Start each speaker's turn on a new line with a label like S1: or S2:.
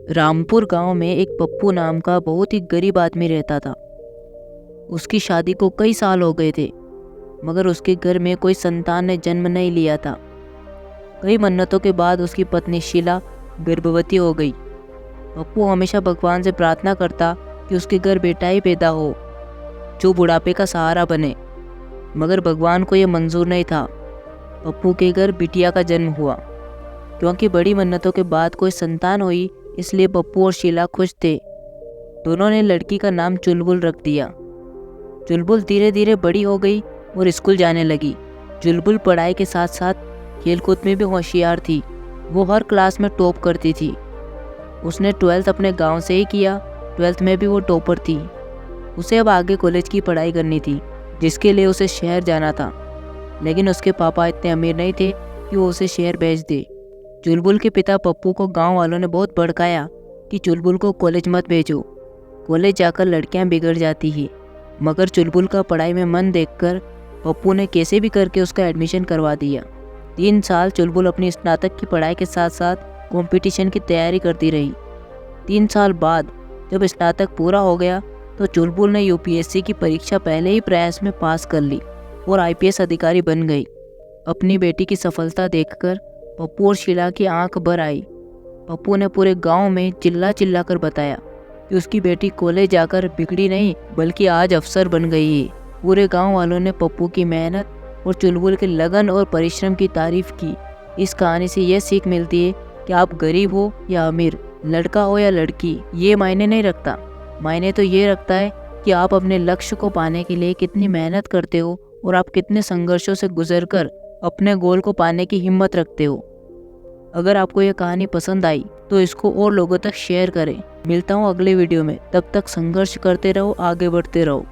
S1: रामपुर गांव में एक पप्पू नाम का बहुत ही गरीब आदमी रहता था। उसकी शादी को कई साल हो गए थे, मगर उसके घर में कोई संतान ने जन्म नहीं लिया था। कई मन्नतों के बाद उसकी पत्नी शीला गर्भवती हो गई। पप्पू हमेशा भगवान से प्रार्थना करता कि उसके घर बेटा ही पैदा हो जो बुढ़ापे का सहारा बने, मगर भगवान को यह मंजूर नहीं था। पप्पू के घर बिटिया का जन्म हुआ। क्योंकि बड़ी मन्नतों के बाद कोई संतान हुई, इसलिए पप्पू और शीला खुश थे। दोनों ने लड़की का नाम चुलबुल रख दिया। चुलबुल धीरे धीरे बड़ी हो गई और स्कूल जाने लगी। चुलबुल पढ़ाई के साथ साथ खेलकूद में भी होशियार थी। वो हर क्लास में टॉप करती थी। उसने 12th अपने गांव से ही किया। 12th में भी वो टॉपर थी। उसे अब आगे कॉलेज की पढ़ाई करनी थी, जिसके लिए उसे शहर जाना था। लेकिन उसके पापा इतने अमीर नहीं थे कि वो उसे शहर भेज दे। चुलबुल के पिता पप्पू को गांव वालों ने बहुत भड़काया कि चुलबुल को कॉलेज मत भेजो, कॉलेज जाकर लड़कियां बिगड़ जाती ही। मगर चुलबुल का पढ़ाई में मन देखकर पप्पू ने कैसे भी करके उसका एडमिशन करवा दिया। 3 साल चुलबुल अपनी स्नातक की पढ़ाई के साथ साथ कंपटीशन की तैयारी करती रही। 3 साल बाद जब स्नातक पूरा हो गया तो चुलबुल ने यूपीएससी की परीक्षा पहले ही प्रयास में पास कर ली और आईपीएस अधिकारी बन गई। अपनी बेटी की सफलता देखकर पप्पू और शीला की आंख भर आई। पप्पू ने पूरे गांव में चिल्ला चिल्ला कर बताया कि उसकी बेटी कॉलेज जाकर बिगड़ी नहीं, बल्कि आज अफसर बन गई है। पूरे गांव वालों ने पप्पू की मेहनत और चुलबुल के लगन और परिश्रम की तारीफ की। इस कहानी से यह सीख मिलती है कि आप गरीब हो या अमीर, लड़का हो या लड़की, ये मायने नहीं रखता। मायने तो ये रखता है कि आप अपने लक्ष्य को पाने के लिए कितनी मेहनत करते हो और आप कितने संघर्षों से गुजरकर अपने गोल को पाने की हिम्मत रखते हो। अगर आपको यह कहानी पसंद आई तो इसको और लोगों तक शेयर करें। मिलता हूँ अगले वीडियो में। तब तक संघर्ष करते रहो, आगे बढ़ते रहो।